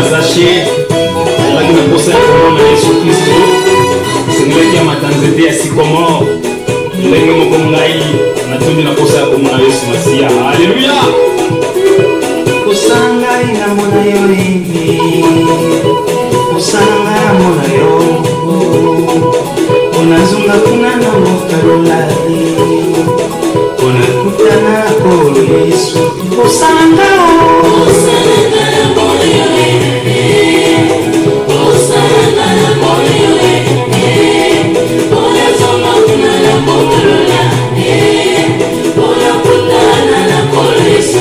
Zaché, la qui n'a pas ça pour Jésus Christ. C'est nous qui a matanzé à Sycomore. Lengo Mongai, na tundi na posa pour Yesu Masia. Alléluia. Osanga ina mona yo hivi. Osanga mona yo. Unazunga kuna na mokarolani. Unakutana kwa Yesu. Osanga mona yo hivi. Osanga mona yo hivi. Unazunga kuna na mokarolani. Unakutana na kwa Yesu.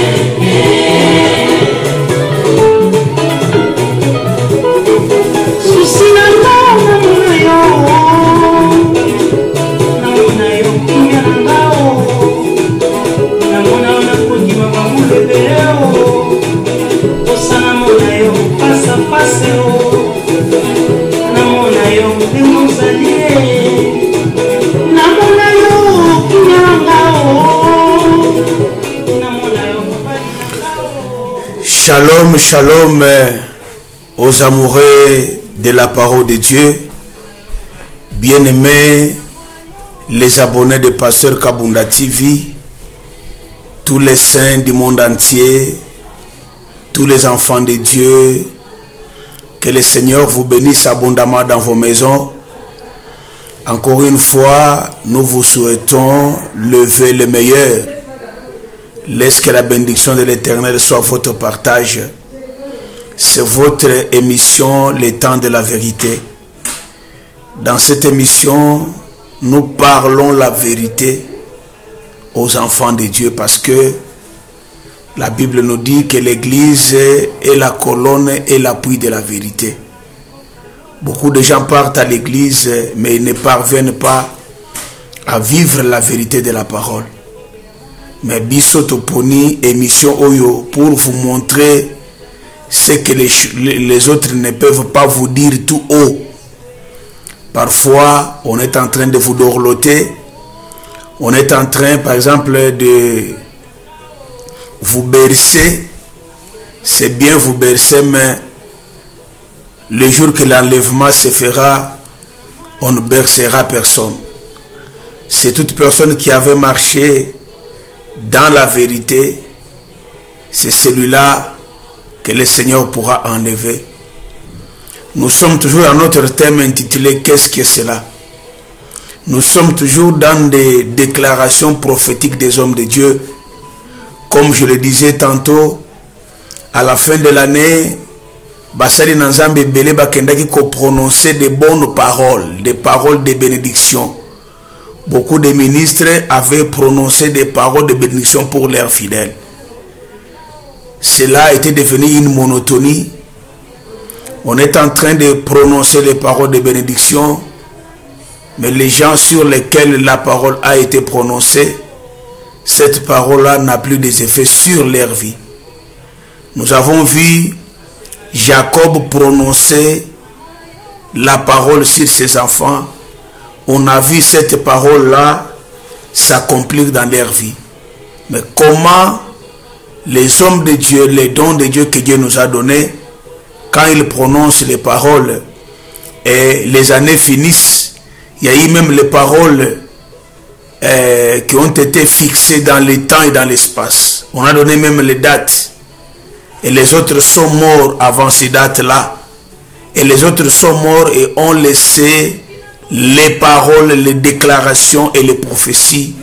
Shalom, shalom aux amoureux de la parole de Dieu, bien-aimés, les abonnés de Pasteur Kabunda TV, tous les saints du monde entier, tous les enfants de Dieu, que le Seigneur vous bénisse abondamment dans vos maisons. Encore une fois, nous vous souhaitons lever le meilleur. Laisse que la bénédiction de l'Éternel soit votre partage. C'est votre émission, le temps de la vérité. Dans cette émission, nous parlons la vérité aux enfants de Dieu parce que la Bible nous dit que l'Église est la colonne et l'appui de la vérité. Beaucoup de gens partent à l'Église, mais ils ne parviennent pas à vivre la vérité de la parole. Mais biso toponi émission Oyo pour vous montrer ce que les autres ne peuvent pas vous dire tout haut. Parfois, on est en train de vous dorloter. On est en train, par exemple, de vous bercer. C'est bien vous bercer, mais le jour que l'enlèvement se fera, on ne bercera personne. C'est toute personne qui avait marché dans la vérité, c'est celui-là que le Seigneur pourra enlever. Nous sommes toujours dans notre thème intitulé « Qu'est-ce que cela ?» Nous sommes toujours dans des déclarations prophétiques des hommes de Dieu. Comme je le disais tantôt, à la fin de l'année, Basali Nanzambe Bele Bakendaki ko prononcer des bonnes paroles, des paroles de bénédiction. Beaucoup de ministres avaient prononcé des paroles de bénédiction pour leurs fidèles. Cela était devenu une monotonie. On est en train de prononcer les paroles de bénédiction, mais les gens sur lesquels la parole a été prononcée, cette parole-là n'a plus d'effet sur leur vie. Nous avons vu Jacob prononcer la parole sur ses enfants. On a vu cette parole-là s'accomplir dans leur vie. Mais comment les hommes de Dieu, les dons de Dieu que Dieu nous a donnés, quand ils prononcent les paroles et les années finissent, il y a eu même les paroles qui ont été fixées dans le temps et dans l'espace. On a donné même les dates. Et les autres sont morts avant ces dates-là. Et les autres sont morts et ont laissé les paroles, les déclarations et les prophéties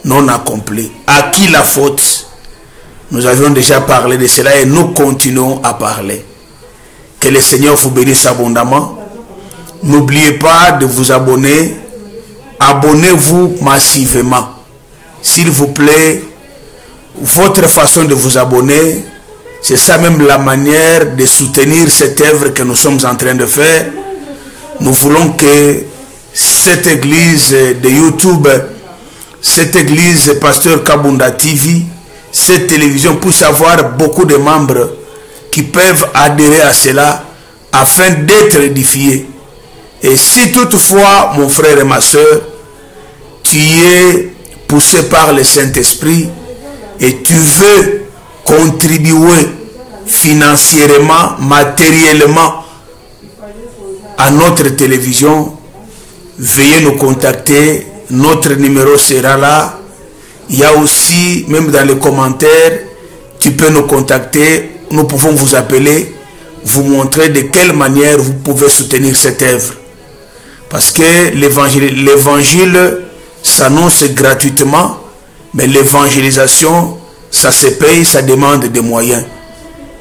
non accomplies. À qui la faute? Nous avions déjà parlé de cela et nous continuons à parler. Que le Seigneur vous bénisse abondamment. N'oubliez pas de vous abonner. Abonnez-vous massivement. S'il vous plaît, votre façon de vous abonner, c'est ça même la manière de soutenir cette œuvre que nous sommes en train de faire. Nous voulons que cette église de YouTube, cette église Pasteur Kabunda TV, cette télévision puisse avoir beaucoup de membres qui peuvent adhérer à cela afin d'être édifiés. Et si toutefois, mon frère et ma soeur, tu es poussé par le Saint-Esprit et tu veux contribuer financièrement, matériellement à notre télévision, veuillez nous contacter. Notre numéro sera là. Il y a aussi, même dans les commentaires, tu peux nous contacter. Nous pouvons vous appeler, vous montrer de quelle manière vous pouvez soutenir cette œuvre. Parce que l'évangile s'annonce gratuitement, mais l'évangélisation, ça se paye, ça demande des moyens.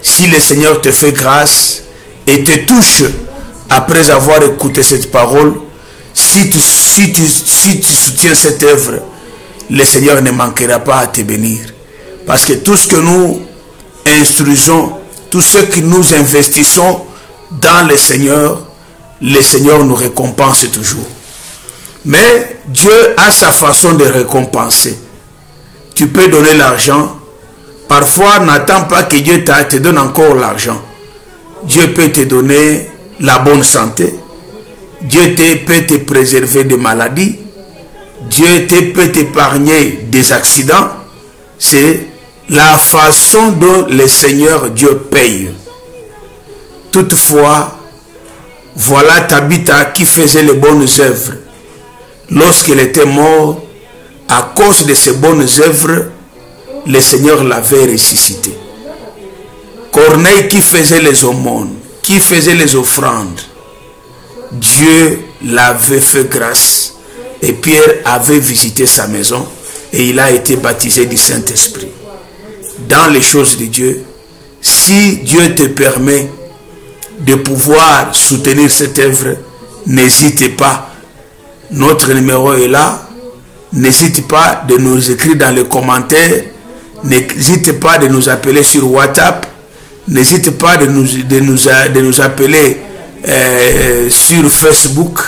Si le Seigneur te fait grâce et te touche après avoir écouté cette parole, si tu soutiens cette œuvre, le Seigneur ne manquera pas à te bénir. Parce que tout ce que nous instruisons, tout ce que nous investissons dans le Seigneur nous récompense toujours. Mais Dieu a sa façon de récompenser. Tu peux donner l'argent. Parfois, n'attends pas que Dieu te donne encore l'argent. Dieu peut te donner la bonne santé. Dieu peut te préserver des maladies. Dieu peut t'épargner des accidents. C'est la façon dont le Seigneur Dieu paye. Toutefois, voilà Tabitha qui faisait les bonnes œuvres. Lorsqu'elle était morte, à cause de ces bonnes œuvres, le Seigneur l'avait ressuscité. Corneille qui faisait les aumônes, qui faisait les offrandes, Dieu l'avait fait grâce. Et Pierre avait visité sa maison et il a été baptisé du Saint-Esprit. Dans les choses de Dieu, si Dieu te permet de pouvoir soutenir cette œuvre, n'hésite pas. Notre numéro est là. N'hésite pas de nous écrire dans les commentaires. N'hésite pas de nous appeler sur WhatsApp. N'hésite pas de nous appeler sur Facebook,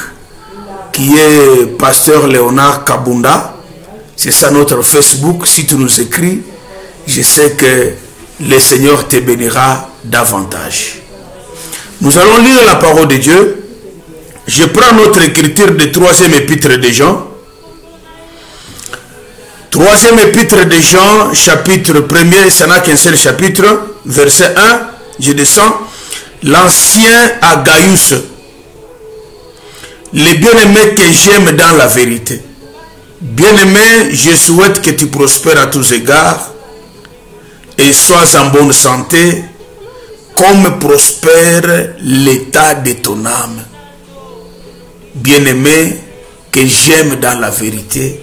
qui est Pasteur Léonard Kabunda. C'est ça notre Facebook. Si tu nous écris, je sais que le Seigneur te bénira davantage. Nous allons lire la parole de Dieu. Je prends notre écriture de 3e épître de Jean. 3e épître de Jean, chapitre 1er, ça n'a qu'un seul chapitre, verset 1, je descends. L'ancien à Gaius, les bien-aimés que j'aime dans la vérité. Bien-aimé, je souhaite que tu prospères à tous égards et sois en bonne santé, comme prospère l'état de ton âme. Bien-aimé, que j'aime dans la vérité.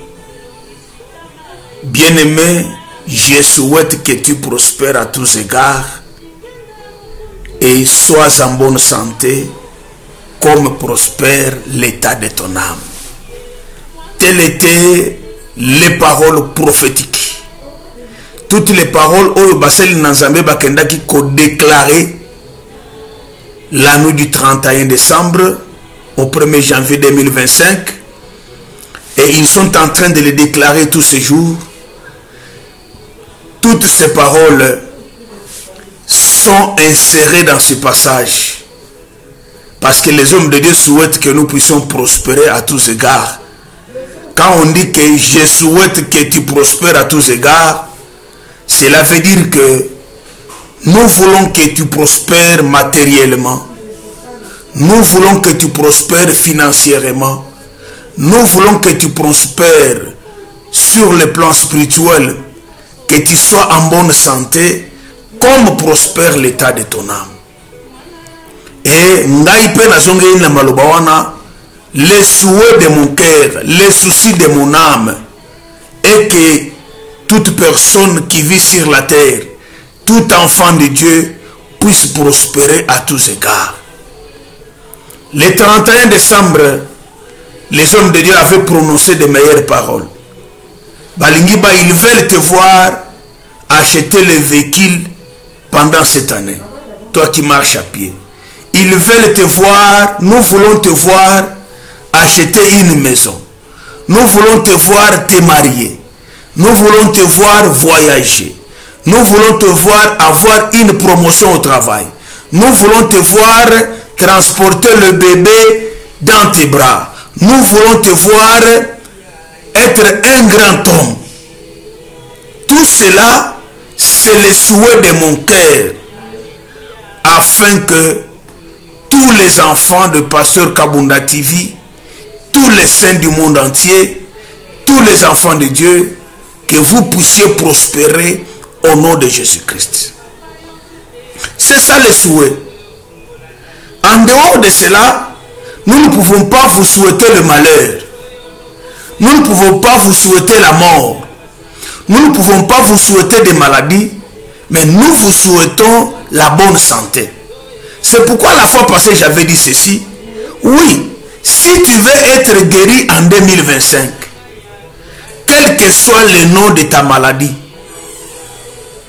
Bien-aimé, je souhaite que tu prospères à tous égards et sois en bonne santé, comme prospère l'état de ton âme. Telles étaient les paroles prophétiques. Toutes les paroles où Basel Nanzambe Bakenda qui ont déclaré la nuit du 31 décembre au 1er janvier 2025, et ils sont en train de les déclarer tous ces jours. Toutes ces paroles sont insérées dans ce passage parce que les hommes de Dieu souhaitent que nous puissions prospérer à tous égards. Quand on dit que je souhaite que tu prospères à tous égards, cela veut dire que nous voulons que tu prospères matériellement. Nous voulons que tu prospères financièrement. Nous voulons que tu prospères sur le plan spirituel, que tu sois en bonne santé, comme prospère l'état de ton âme. Et les souhaits de mon cœur, les soucis de mon âme, est que toute personne qui vit sur la terre, tout enfant de Dieu, puisse prospérer à tous égards. Le 31 décembre, les hommes de Dieu avaient prononcé de meilleures paroles. Balingiba, ils veulent te voir acheter le véhicule pendant cette année. Toi qui marches à pied. Ils veulent te voir, nous voulons te voir acheter une maison. Nous voulons te voir te marier. Nous voulons te voir voyager. Nous voulons te voir avoir une promotion au travail. Nous voulons te voir transporter le bébé dans tes bras. Nous voulons te voir être un grand homme. Tout cela, c'est le souhait de mon cœur. afin que tous les enfants de Pasteur Kabunda TV, tous les saints du monde entier, tous les enfants de Dieu, que vous puissiez prospérer au nom de Jésus-Christ. C'est ça le souhait. En dehors de cela, nous ne pouvons pas vous souhaiter le malheur. Nous ne pouvons pas vous souhaiter la mort. Nous ne pouvons pas vous souhaiter des maladies, mais nous vous souhaitons la bonne santé. C'est pourquoi la fois passée, j'avais dit ceci. Oui, si tu veux être guéri en 2025, quel que soit le nom de ta maladie,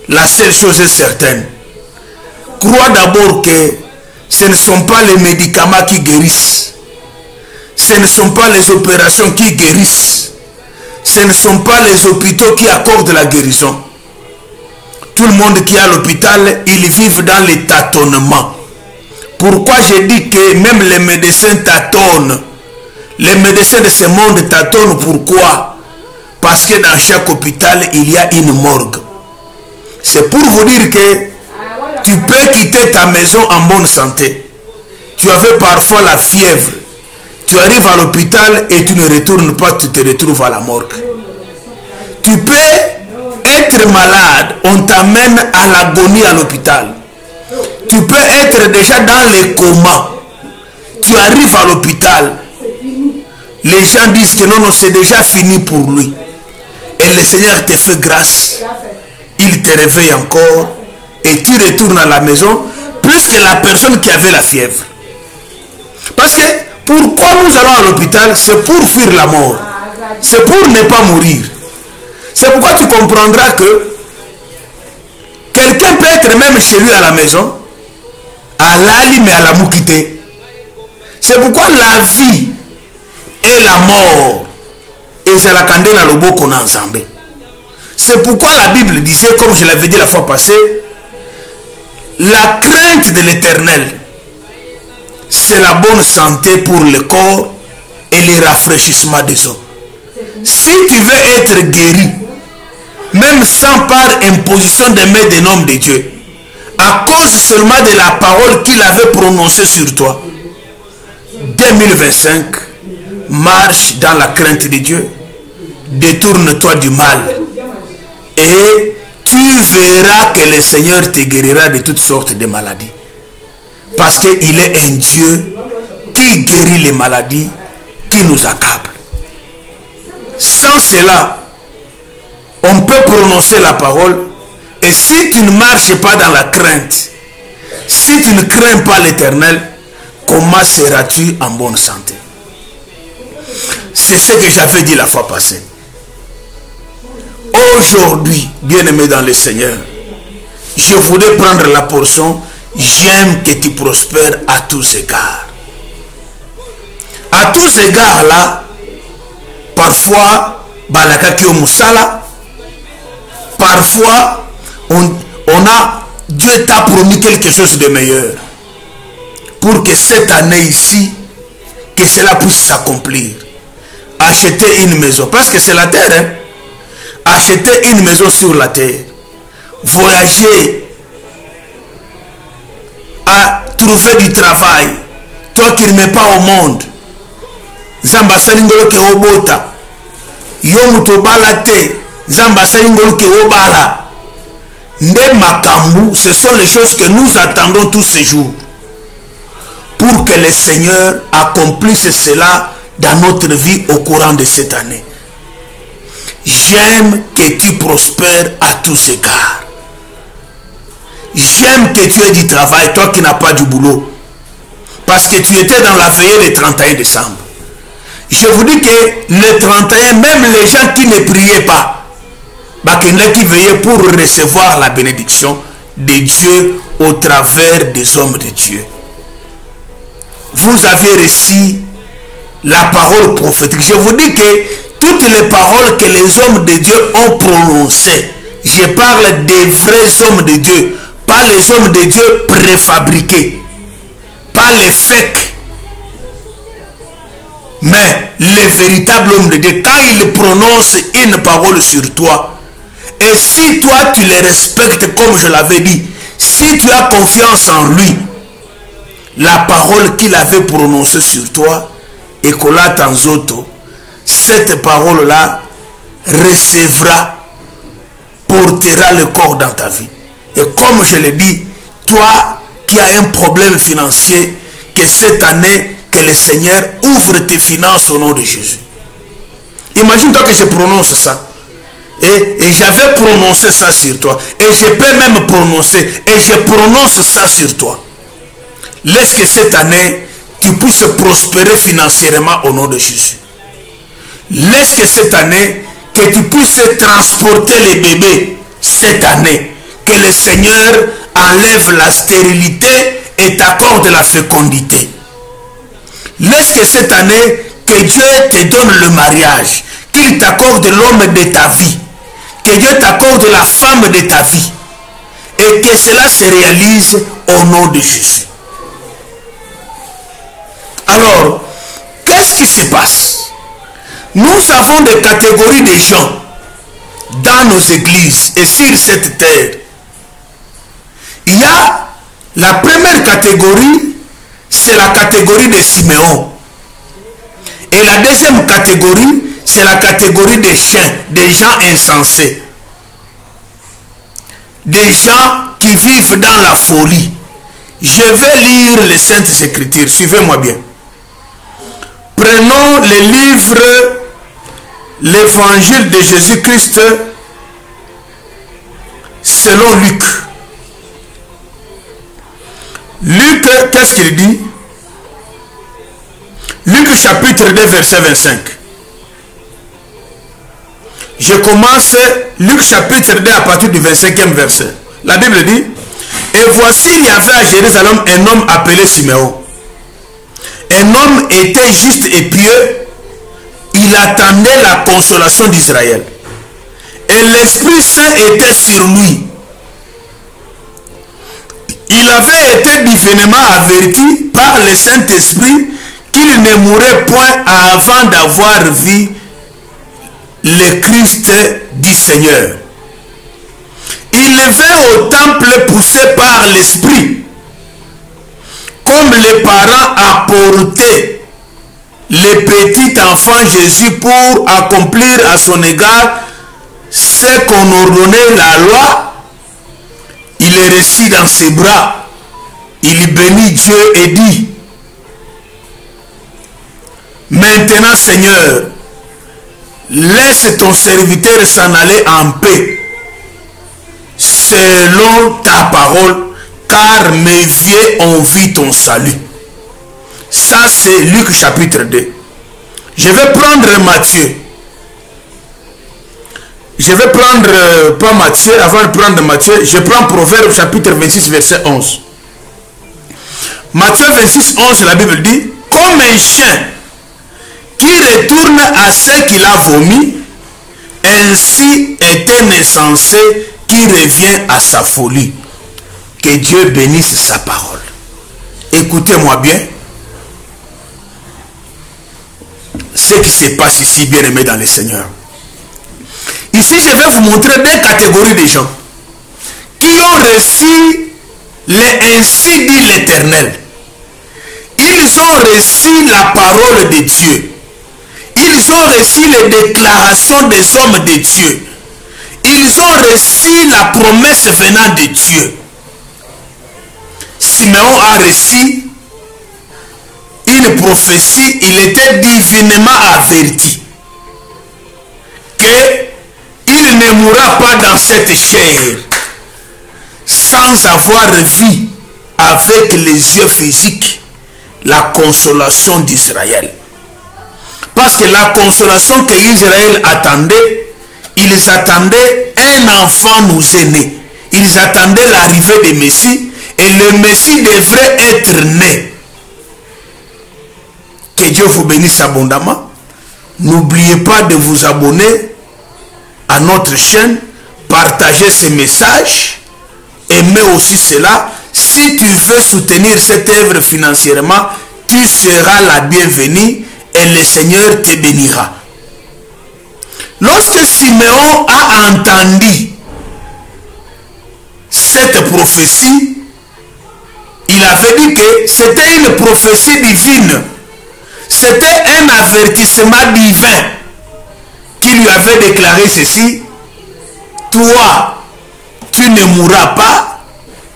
la seule chose est certaine. Crois d'abord que ce ne sont pas les médicaments qui guérissent. Ce ne sont pas les opérations qui guérissent. Ce ne sont pas les hôpitaux qui accordent la guérison. Tout le monde qui est à l'hôpital, ils vivent dans les tâtonnements. Pourquoi je dis que même les médecins tâtonnent? Les médecins de ce monde tâtonnent. Pourquoi? Parce que dans chaque hôpital, il y a une morgue. C'est pour vous dire que tu peux quitter ta maison en bonne santé. Tu avais parfois la fièvre. Tu arrives à l'hôpital et tu ne retournes pas, tu te retrouves à la morgue. Tu peux être malade, on t'amène à l'agonie à l'hôpital. Tu peux être déjà dans les comas. Tu arrives à l'hôpital. Les gens disent que non, non, c'est déjà fini pour lui. Et le Seigneur te fait grâce. Il te réveille encore. Et tu retournes à la maison plus que la personne qui avait la fièvre. Parce que pourquoi nous allons à l'hôpital? C'est pour fuir la mort. C'est pour ne pas mourir. C'est pourquoi tu comprendras que quelqu'un peut être même chez lui à la maison, à l'ali mais à la moukité. C'est pourquoi la vie et la mort, et c'est la candela le beau qu'on a ensemble. C'est pourquoi la Bible disait, comme je l'avais dit la fois passée, la crainte de l'Éternel, c'est la bonne santé pour le corps et le rafraîchissement des os. Si tu veux être guéri, même sans par imposition des mains d'un homme de Dieu, à cause seulement de la parole qu'il avait prononcée sur toi, 2025, marche dans la crainte de Dieu, détourne-toi du mal et tu verras que le Seigneur te guérira de toutes sortes de maladies. Parce qu'il est un Dieu qui guérit les maladies qui nous accablent. Sans cela, on peut prononcer la parole. Et si tu ne marches pas dans la crainte, si tu ne crains pas l'Éternel, comment seras-tu en bonne santé? C'est ce que j'avais dit la fois passée. Aujourd'hui, bien-aimé dans le Seigneur, je voudrais prendre la portion. J'aime que tu prospères à tous égards. À tous égards là, parfois, balakaki musala, parfois, Dieu t'a promis quelque chose de meilleur. Pour que cette année ici, que cela puisse s'accomplir. Acheter une maison, parce que c'est la terre, hein? Acheter une maison sur la terre. Voyager. À trouver du travail. Toi qui ne mets pas au monde. Zamba salingolo ke obota. Yomuto balate. Zamba salingolo ke obala. Nde makambu, ce sont les choses que nous attendons tous ces jours. Pour que le Seigneur accomplisse cela dans notre vie au courant de cette année. J'aime que tu prospères à tous égards. J'aime que tu aies du travail, toi qui n'as pas du boulot. Parce que tu étais dans la veillée le 31 décembre. Je vous dis que le 31, même les gens qui ne priaient pas, qui veillaient pour recevoir la bénédiction de Dieu au travers des hommes de Dieu. Vous avez reçu la parole prophétique. Je vous dis que toutes les paroles que les hommes de Dieu ont prononcées, je parle des vrais hommes de Dieu, pas les hommes de Dieu préfabriqués, pas les fakes, mais les véritables hommes de Dieu. Quand ils prononcent une parole sur toi, et si toi tu les respectes comme je l'avais dit, si tu as confiance en lui, la parole qu'il avait prononcée sur toi, et cette parole-là recevra, portera le corps dans ta vie. Et comme je l'ai dit, toi qui as un problème financier, que cette année, que le Seigneur ouvre tes finances au nom de Jésus. Imagine-toi que je prononce ça. Et j'avais prononcé ça sur toi. Et je peux même prononcer. Et je prononce ça sur toi. Laisse que cette année, tu puisses prospérer financièrement au nom de Jésus. Laisse que cette année, que tu puisses transporter les bébés cette année. Que le Seigneur enlève la stérilité et t'accorde la fécondité. Laisse que cette année, que Dieu te donne le mariage. Qu'il t'accorde l'homme de ta vie. Que Dieu t'accorde la femme de ta vie. Et que cela se réalise au nom de Jésus. Alors, qu'est-ce qui se passe? Nous avons des catégories de gens dans nos églises et sur cette terre. Il y a la première catégorie, c'est la catégorie de Siméon. Et la deuxième catégorie, c'est la catégorie des chiens, des gens insensés. Des gens qui vivent dans la folie. Je vais lire les Saintes Écritures, suivez-moi bien. Prenons le livre, l'évangile de Jésus-Christ selon Luc. Luc, qu'est-ce qu'il dit? Luc chapitre 2, verset 25. Je commence Luc chapitre 2 à partir du 25e verset. La Bible dit, et voici il y avait à Jérusalem un homme appelé Siméon. Un homme était juste et pieux, il attendait la consolation d'Israël. Et l'Esprit Saint était sur lui. Il avait été divinement averti par le Saint-Esprit qu'il ne mourrait point avant d'avoir vu le Christ du Seigneur. Il vint au temple poussé par l'Esprit. Comme les parents apportaient le petit enfant Jésus pour accomplir à son égard ce qu'on ordonnait la loi, il est reçu dans ses bras. Il bénit Dieu et dit, maintenant Seigneur, laisse ton serviteur s'en aller en paix, selon ta parole, car mes vieux ont vu ton salut. Ça c'est Luc chapitre 2. Je vais prendre Matthieu. Je vais prendre, pas Matthieu, avant de prendre Matthieu, je prends Proverbe chapitre 26 verset 11. Matthieu 26, 11, la Bible dit, comme un chien qui retourne à ce qu'il a vomi, ainsi est un insensé qui revient à sa folie. Que Dieu bénisse sa parole. Écoutez-moi bien. Ce qui se passe ici, bien aimé dans le Seigneur. Ici, je vais vous montrer deux catégories de gens qui ont reçu les ainsi dit l'Éternel. Ils ont reçu la parole de Dieu. Ils ont reçu les déclarations des hommes de Dieu. Ils ont reçu la promesse venant de Dieu. Siméon a reçu une prophétie, il était divinement averti qu'il ne mourra pas dans cette chair sans avoir vu avec les yeux physiques la consolation d'Israël. Parce que la consolation que Israël attendait, ils attendaient un enfant nous est né. Ils attendaient l'arrivée du Messie et le Messie devrait être né. Que Dieu vous bénisse abondamment. N'oubliez pas de vous abonner à notre chaîne, partagez ce message, aimez aussi cela. Si tu veux soutenir cette œuvre financièrement, tu seras la bienvenue et le Seigneur te bénira. Lorsque Siméon a entendu cette prophétie, il avait dit que c'était une prophétie divine. C'était un avertissement divin qui lui avait déclaré ceci: toi, tu ne mourras pas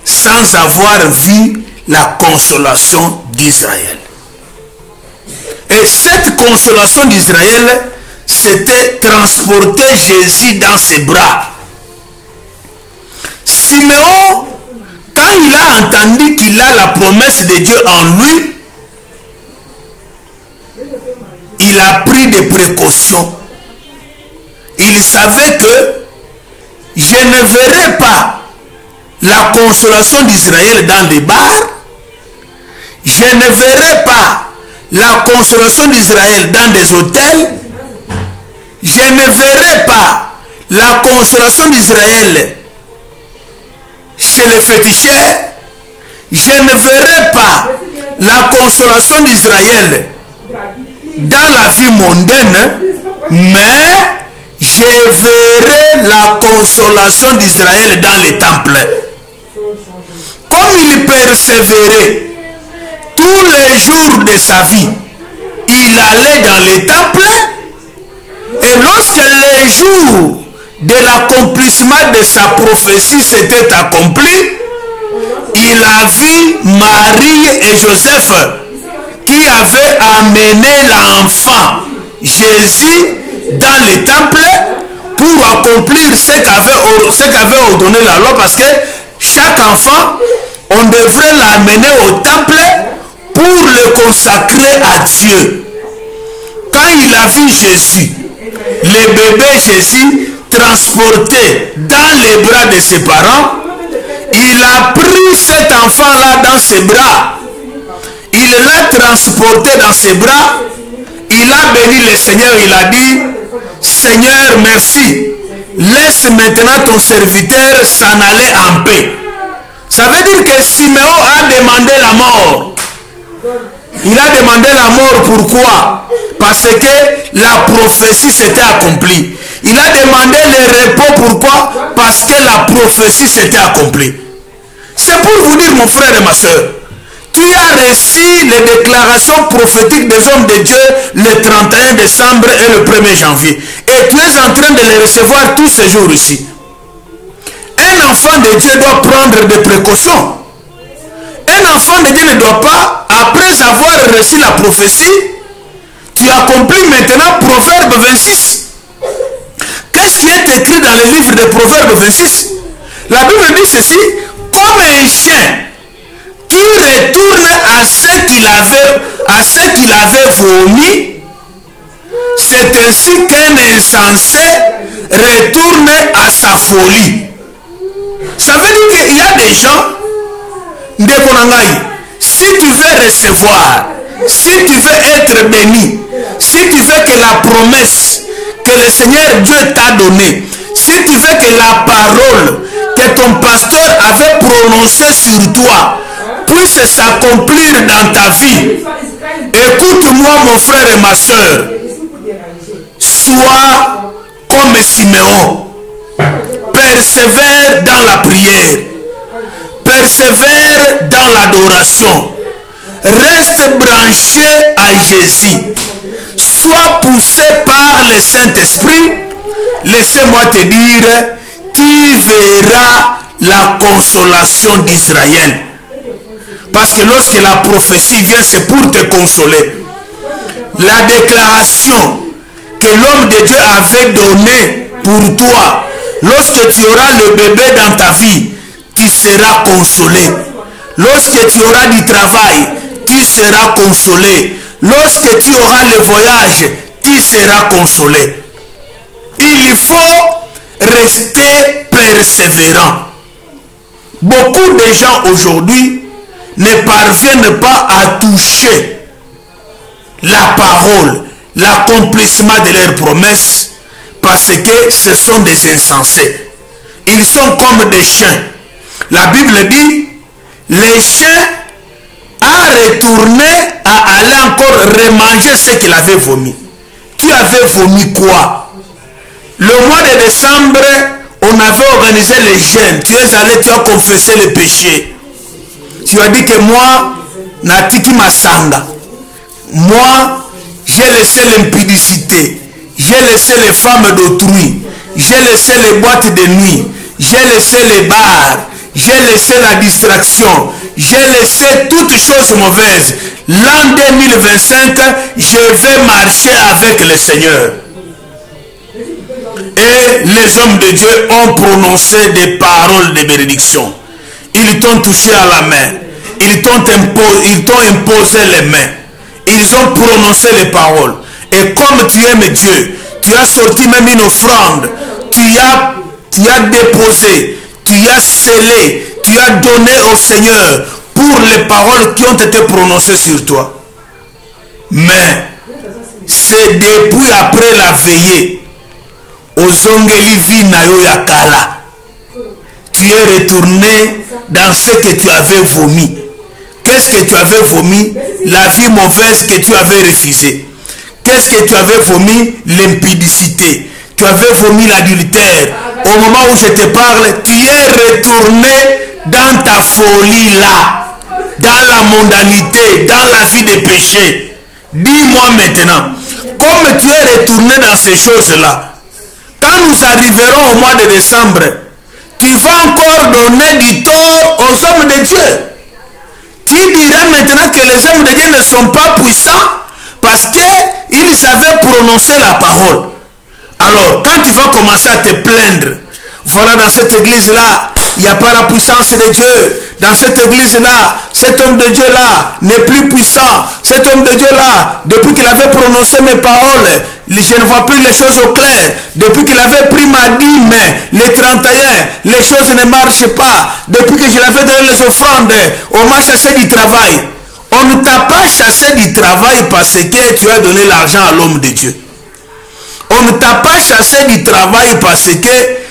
sans avoir vu la consolation d'Israël. Et cette consolation d'Israël, c'était transporter Jésus dans ses bras. Siméon, quand il a entendu qu'il a la promesse de Dieu en lui, il a pris des précautions. Il savait que je ne verrai pas la consolation d'Israël dans des bars. Je ne verrai pas la consolation d'Israël dans des hôtels. Je ne verrai pas la consolation d'Israël chez les féticheurs. Je ne verrai pas la consolation d'Israël dans la vie mondaine, mais je verrai la consolation d'Israël dans les temples. Comme il persévérait tous les jours de sa vie, il allait dans les temples, et lorsque les jours de l'accomplissement de sa prophétie s'était accompli, il a vu Marie et Joseph qui avaient amené l'enfant Jésus dans les temples pour accomplir ce qu'avait ordonné la loi, parce que chaque enfant, on devrait l'amener au temple pour le consacrer à Dieu. Quand il a vu Jésus, le bébé Jésus transporté dans les bras de ses parents, il a pris cet enfant-là dans ses bras. Il l'a transporté dans ses bras. Il a béni le Seigneur. Il a dit: Seigneur, merci. Laisse maintenant ton serviteur s'en aller en paix. Ça veut dire que Siméon a demandé la mort. Il a demandé la mort, pourquoi? Parce que la prophétie s'était accomplie. Il a demandé le repos, pourquoi? Parce que la prophétie s'était accomplie. C'est pour vous dire, mon frère et ma soeur, tu as reçu les déclarations prophétiques des hommes de Dieu le 31 décembre et le 1er janvier. Et tu es en train de les recevoir tous ces jours ici. Un enfant de Dieu doit prendre des précautions. Un enfant de Dieu ne doit pas, après avoir reçu la prophétie, tu accomplis maintenant Proverbe 26. Qu'est-ce qui est écrit dans le livre de Proverbe 26? La Bible dit ceci: comme un chien qui retourne à ce qu'il avait vomi, c'est ainsi qu'un insensé retourne à sa folie. Ça veut dire qu'il y a des gens, si tu veux recevoir, si tu veux être béni, si tu veux que la promesse que le Seigneur Dieu t'a donnée, si tu veux que la parole que ton pasteur avait prononcée sur toi puisse s'accomplir dans ta vie, écoute-moi mon frère et ma soeur, sois comme Siméon, persévère dans la prière, persévère dans l'adoration, reste branché à Jésus, sois poussé par le Saint-Esprit. Laissez-moi te dire, tu verras la consolation d'Israël. Parce que lorsque la prophétie vient, c'est pour te consoler. La déclaration que l'homme de Dieu avait donnée pour toi, lorsque tu auras le bébé dans ta vie, tu seras consolé. Lorsque tu auras du travail, tu seras consolé. Lorsque tu auras le voyage, tu seras consolé. Il faut rester persévérant. Beaucoup de gens aujourd'hui ne parviennent pas à toucher la parole, l'accomplissement de leurs promesses, parce que ce sont des insensés. Ils sont comme des chiens. La Bible dit, les chiens a retourné à aller encore remanger ce qu'il avait vomi. Tu avais vomi quoi? Le mois de décembre, on avait organisé les jeûnes. Tu es allé, tu as confessé le péché. Tu as dit que moi, Natiki Masanga, moi, j'ai laissé l'impudicité, j'ai laissé les femmes d'autrui, j'ai laissé les boîtes de nuit, j'ai laissé les bars, j'ai laissé la distraction, j'ai laissé toutes choses mauvaises. L'an 2025, je vais marcher avec le Seigneur. Et les hommes de Dieu ont prononcé des paroles de bénédiction. Ils t'ont touché à la main. Ils t'ont imposé les mains. Ils ont prononcé les paroles. Et comme tu aimes Dieu, tu as sorti même une offrande. Tu as déposé, tu as scellé, tu as donné au Seigneur pour les paroles qui ont été prononcées sur toi. Mais c'est depuis après la veillée, tu es retourné dans ce que tu avais vomi. Qu'est-ce que tu avais vomi? La vie mauvaise que tu avais refusée. Qu'est-ce que tu avais vomi? L'impudicité. Tu avais vomi l'adultère. Au moment où je te parle, tu es retourné dans ta folie là, dans la mondanité, dans la vie des péchés. Dis-moi maintenant, comme tu es retourné dans ces choses-là, quand nous arriverons au mois de décembre, tu vas encore donner du tort aux hommes de Dieu. Tu diras maintenant que les hommes de Dieu ne sont pas puissants parce qu'ils avaient prononcé la parole. Alors, quand tu vas commencer à te plaindre, voilà, dans cette église-là, il n'y a pas la puissance de Dieu. Dans cette église-là, cet homme de Dieu-là n'est plus puissant. Cet homme de Dieu-là, depuis qu'il avait prononcé mes paroles, je ne vois plus les choses au clair. Depuis qu'il avait pris ma dîme, les 31, les choses ne marchent pas. Depuis que je l'avais donné les offrandes, on m'a chassé du travail. On ne t'a pas chassé du travail parce que tu as donné l'argent à l'homme de Dieu. On ne t'a pas chassé du travail parce que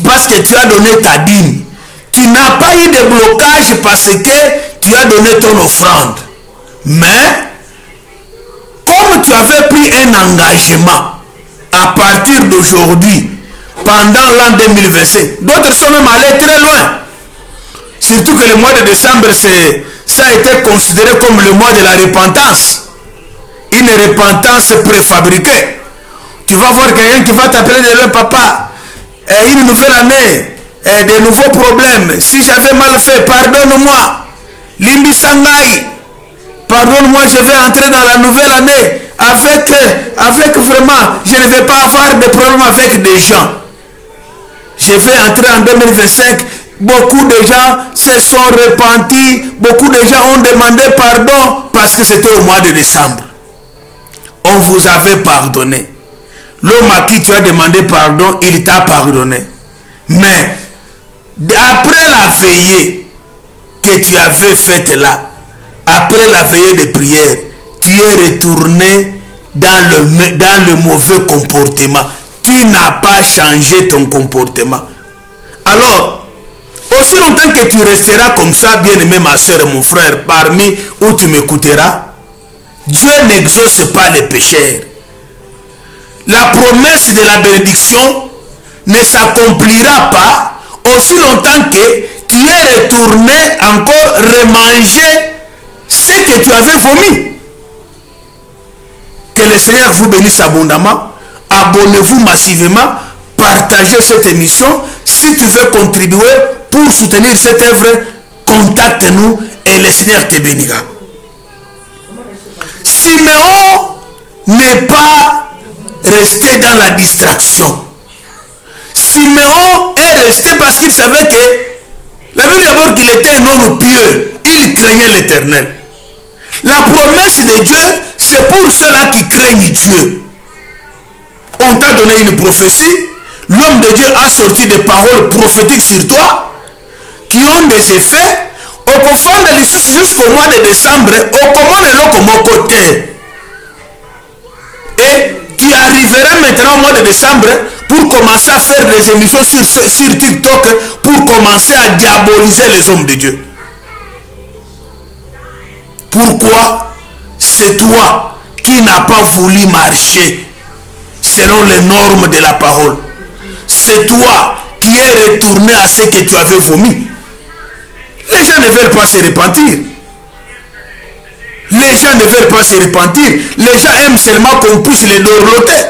parce que tu as donné ta dîme. Tu n'as pas eu de blocage parce que tu as donné ton offrande. Mais, comme tu avais pris un engagement à partir d'aujourd'hui, pendant l'an 2025, d'autres sont même allés très loin. Surtout que le mois de décembre, ça a été considéré comme le mois de la repentance. Une repentance préfabriquée. Tu vas voir quelqu'un qui va t'appeler de leur papa. Une nouvelle année. De nouveaux problèmes. Si j'avais mal fait, pardonne-moi. Limbi Sangai. Pardonne-moi, je vais entrer dans la nouvelle année avec vraiment, je ne vais pas avoir de problème avec des gens. Je vais entrer en 2025. Beaucoup de gens se sont repentis. Beaucoup de gens ont demandé pardon parce que c'était au mois de décembre. On vous avait pardonné. L'homme à qui tu as demandé pardon, il t'a pardonné. Mais après la veillée que tu avais faite là, après la veillée de prière, tu es retourné dans le mauvais comportement. Tu n'as pas changé ton comportement. Alors, aussi longtemps que tu resteras comme ça, bien-aimé ma soeur et mon frère, parmi où tu m'écouteras, Dieu n'exauce pas les pécheurs. La promesse de la bénédiction ne s'accomplira pas aussi longtemps que tu es retourné encore remanger ce que tu avais vomi. Que le Seigneur vous bénisse abondamment. Abonnez-vous massivement. Partagez cette émission. Si tu veux contribuer pour soutenir cette œuvre, contacte-nous et le Seigneur te bénira. Siméon n'est pas resté dans la distraction. Siméon est resté parce qu'il savait que la Bible d'abord qu'il était un homme pieux. Il craignait l'Éternel. La promesse de Dieu, c'est pour ceux-là qui craignent Dieu. On t'a donné une prophétie. L'homme de Dieu a sorti des paroles prophétiques sur toi qui ont des effets. Au profond de l'issue jusqu'au mois de décembre, au commun de côté. Et tu arriveras maintenant au mois de décembre pour commencer à faire des émissions sur TikTok pour commencer à diaboliser les hommes de Dieu. Pourquoi? C'est toi qui n'as pas voulu marcher selon les normes de la parole. c'est toi qui es retourné à ce que tu avais vomi. Les gens ne veulent pas se repentir. Les gens ne veulent pas se repentir. Les gens aiment seulement qu'on puisse les dorloter.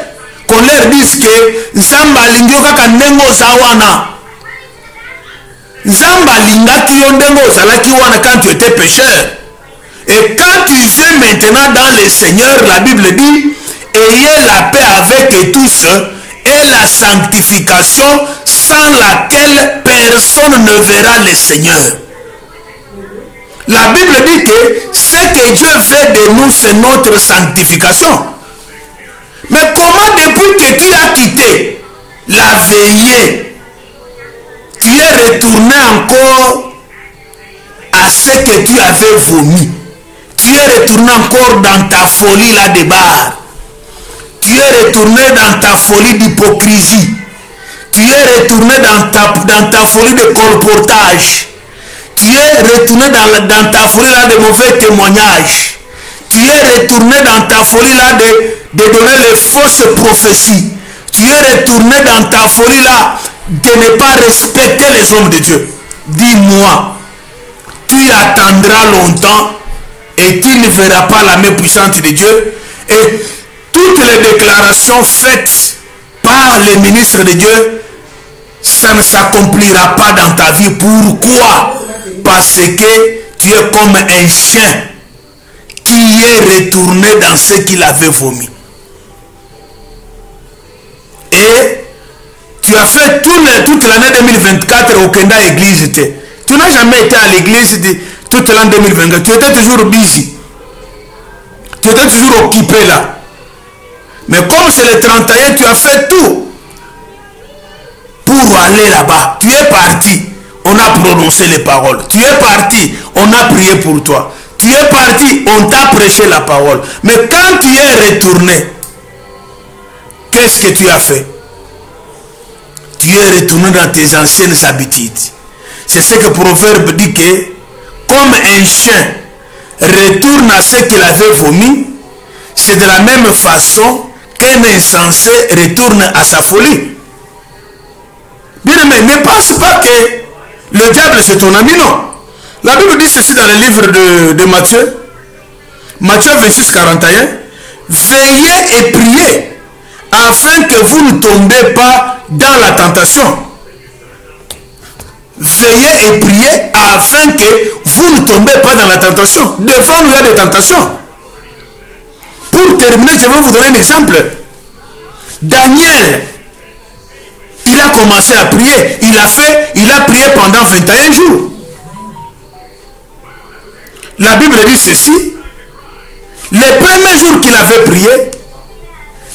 Qu'on leur dise que Nzamba lingyo kaka ndengo zawana. Nzamba lingaki yo ndengo zalaki wana quand tu étais pécheur. Et quand tu es maintenant dans le Seigneur, la Bible dit, ayez la paix avec tous et la sanctification sans laquelle personne ne verra le Seigneur. La Bible dit que ce que Dieu veut de nous, c'est notre sanctification. Mais comment depuis que tu as quitté la veillée, tu es retourné encore à ce que tu avais vomi? Tu es retourné encore dans ta folie là de bar. Tu es retourné dans ta folie d'hypocrisie. Tu es retourné dans ta folie de colportage. Tu es retourné dans ta folie là de mauvais témoignages. Tu es retourné dans ta folie là de donner les fausses prophéties. Tu es retourné dans ta folie là de ne pas respecter les hommes de Dieu. Dis-moi, tu attendras longtemps et tu ne verras pas la main puissante de Dieu. Et toutes les déclarations faites par les ministres de Dieu, ça ne s'accomplira pas dans ta vie. Pourquoi? Parce que tu es comme un chien qui est retourné dans ce qu'il avait vomi. Et tu as fait toute l'année 2024 au Kenda Église. Tu n'as jamais été à l'église toute l'année 2024. Tu étais toujours busy. Tu étais toujours occupé là. Mais comme c'est le 31, tu as fait tout pour aller là-bas. Tu es parti. On a prononcé les paroles. Tu es parti. On a prié pour toi. Tu es parti. On t'a prêché la parole. Mais quand tu es retourné, qu'est-ce que tu as fait? Tu es retourné dans tes anciennes habitudes. C'est ce que le proverbe dit que comme un chien retourne à ce qu'il avait vomi, c'est de la même façon qu'un insensé retourne à sa folie. Bien aimé, ne pense pas que le diable c'est ton ami, non. La Bible dit ceci dans le livre de Matthieu. Matthieu 26, 41. Veillez et priez afin que vous ne tombez pas dans la tentation. Veillez et priez afin que vous ne tombez pas dans la tentation. Devant nous, il y a des tentations. Pour terminer, je vais vous donner un exemple. Daniel, il a commencé à prier. Il a prié pendant 21 jours. La Bible dit ceci. Les premiers jours qu'il avait prié,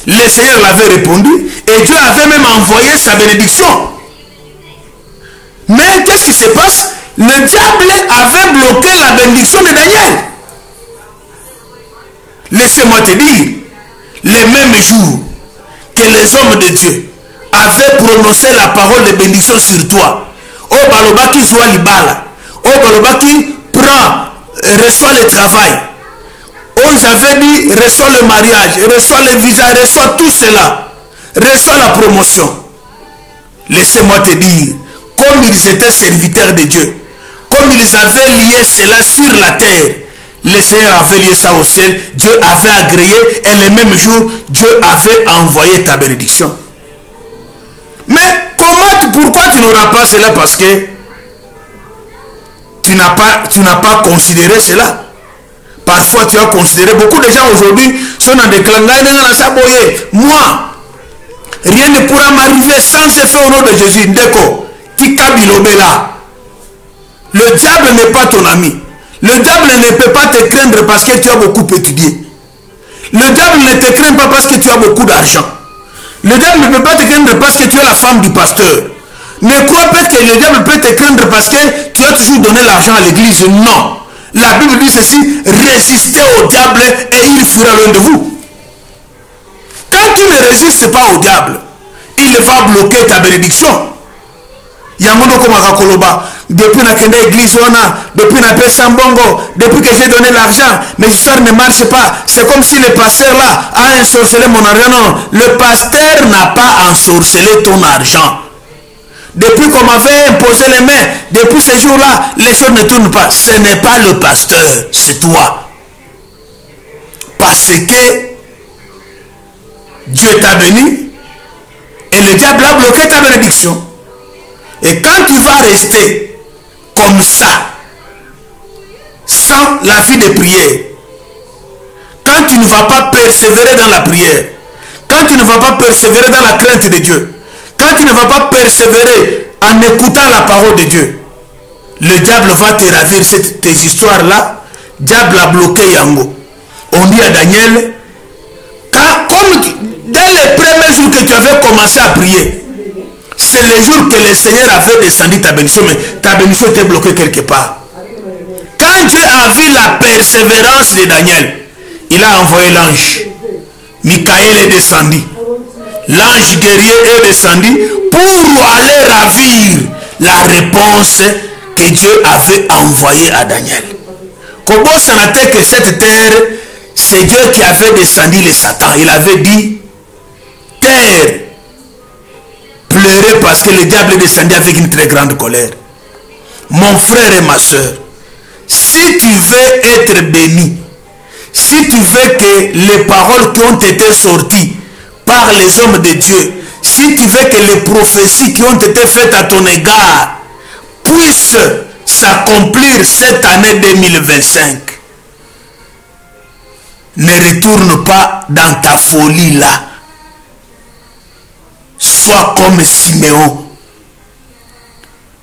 le Seigneur l'avait répondu et Dieu avait même envoyé sa bénédiction. Mais qu'est-ce qui se passe? Le diable avait bloqué la bénédiction de Daniel. Laissez-moi te dire, les mêmes jours que les hommes de Dieu avaient prononcé la parole de bénédiction sur toi, oh balobaki soit libala, oh balobaki prends, reçois le travail, oh ils avaient dit reçois le mariage, reçois le visa, reçois tout cela, reçois la promotion. Laissez-moi te dire, comme ils étaient serviteurs de Dieu, comme ils avaient lié cela sur la terre, le Seigneur avait lié ça au ciel, Dieu avait agréé et le même jour, Dieu avait envoyé ta bénédiction. Mais pourquoi tu n'auras pas cela? Parce que tu n'as pas considéré cela. Parfois tu as considéré, beaucoup de gens aujourd'hui sont dans des clans. Moi, rien ne pourra m'arriver sans se faire au nom de Jésus. Ndeko, Tika Bilobela. Le diable n'est pas ton ami. Le diable ne peut pas te craindre parce que tu as beaucoup étudié. Le diable ne te craint pas parce que tu as beaucoup d'argent. Le diable ne peut pas te craindre parce que tu es la femme du pasteur. Ne crois pas que le diable peut te craindre parce que tu as toujours donné l'argent à l'église. Non. La Bible dit ceci, résistez au diable et il fuira loin de vous. Quand tu ne résistes pas au diable, il va bloquer ta bénédiction. Yamono Komaka Koloba, depuis na kende église depuis na pesa mbongo, depuis que j'ai donné l'argent, mes histoires ne marchent pas. C'est comme si le pasteur là a ensorcelé mon argent. Non, le pasteur n'a pas ensorcelé ton argent. depuis qu'on m'avait imposé les mains, depuis ce jour-là, les choses ne tournent pas. Ce n'est pas le pasteur, c'est toi. Parce que Dieu t'a béni et le diable a bloqué ta bénédiction. Et quand tu vas rester comme ça, sans la vie de prière, quand tu ne vas pas persévérer dans la prière, quand tu ne vas pas persévérer dans la crainte de Dieu, quand tu ne vas pas persévérer en écoutant la parole de Dieu, le diable va te ravir tes histoires-là. Diable a bloqué Yango. On dit à Daniel, comme dès les premiers jours que tu avais commencé à prier, c'est le jour que le Seigneur avait descendu ta bénédiction, mais ta bénédiction était bloquée quelque part. Quand Dieu a vu la persévérance de Daniel, il a envoyé l'ange. Michael est descendu. L'ange guerrier est descendu pour aller ravir la réponse que Dieu avait envoyée à Daniel. Comment ça n'était que cette terre, c'est Dieu qui avait descendu les Satan. Il avait dit, terre, pleurez parce que le diable est descendu avec une très grande colère. Mon frère et ma soeur, si tu veux être béni, si tu veux que les paroles qui ont été sorties par les hommes de Dieu, si tu veux que les prophéties qui ont été faites à ton égard puissent s'accomplir cette année 2025, ne retourne pas dans ta folie là. Sois comme Siméon.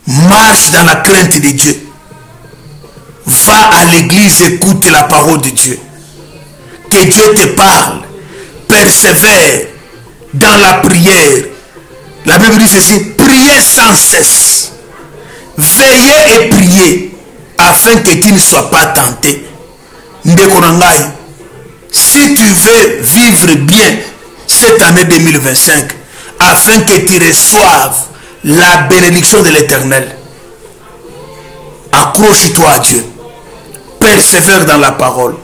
Marche dans la crainte de Dieu. Va à l'église, écoute la parole de Dieu. Que Dieu te parle. Persévère dans la prière. La Bible dit ceci, priez sans cesse. Veillez et priez afin que tu ne sois pas tenté. Ndekonangai, si tu veux vivre bien cette année 2025, afin que tu reçoives la bénédiction de l'Éternel, accroche-toi à Dieu. Persévère dans la parole.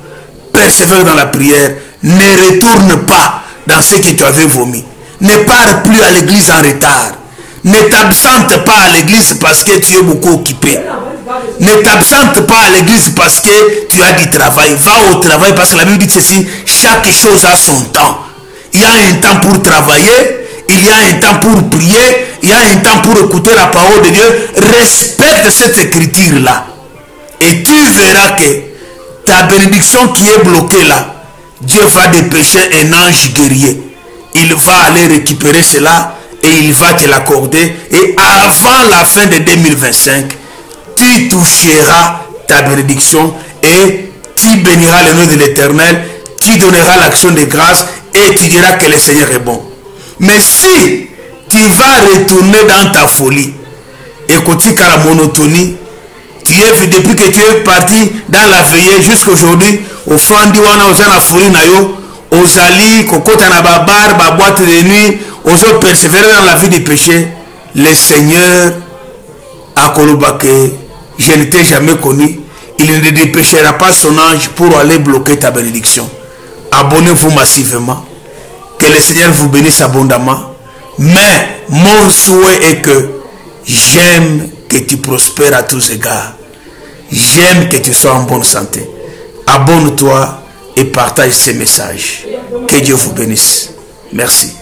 Persévère dans la prière. Ne retourne pas dans ce que tu avais vomi. Ne pars plus à l'église en retard. Ne t'absente pas à l'église parce que tu es beaucoup occupé. Ne t'absente pas à l'église parce que tu as du travail. Va au travail parce que la Bible dit ceci, chaque chose a son temps. Il y a un temps pour travailler, il y a un temps pour prier, il y a un temps pour écouter la parole de Dieu. Respecte cette écriture-là. Et tu verras que ta bénédiction qui est bloquée là, Dieu va dépêcher un ange guerrier. Il va aller récupérer cela et il va te l'accorder. Et avant la fin de 2025, tu toucheras ta bénédiction et tu béniras le nom de l'Éternel. Tu donneras l'action de grâce et tu diras que le Seigneur est bon. Mais si tu vas retourner dans ta folie, écoute la monotonie, tu es depuis que tu es parti dans la veillée jusqu'aujourd'hui, au fond d'Iwana, aux la folie, aux alliés, kokota na babar, ba boîte de nuit, aux autres persévérer dans la vie du péché, le Seigneur a colobake, je ne t'ai jamais connu, il ne dépêchera pas son ange pour aller bloquer ta bénédiction. Abonnez-vous massivement. Que le Seigneur vous bénisse abondamment. Mais mon souhait est que j'aime que tu prospères à tous égards. J'aime que tu sois en bonne santé. Abonne-toi et partage ces messages. Que Dieu vous bénisse. Merci.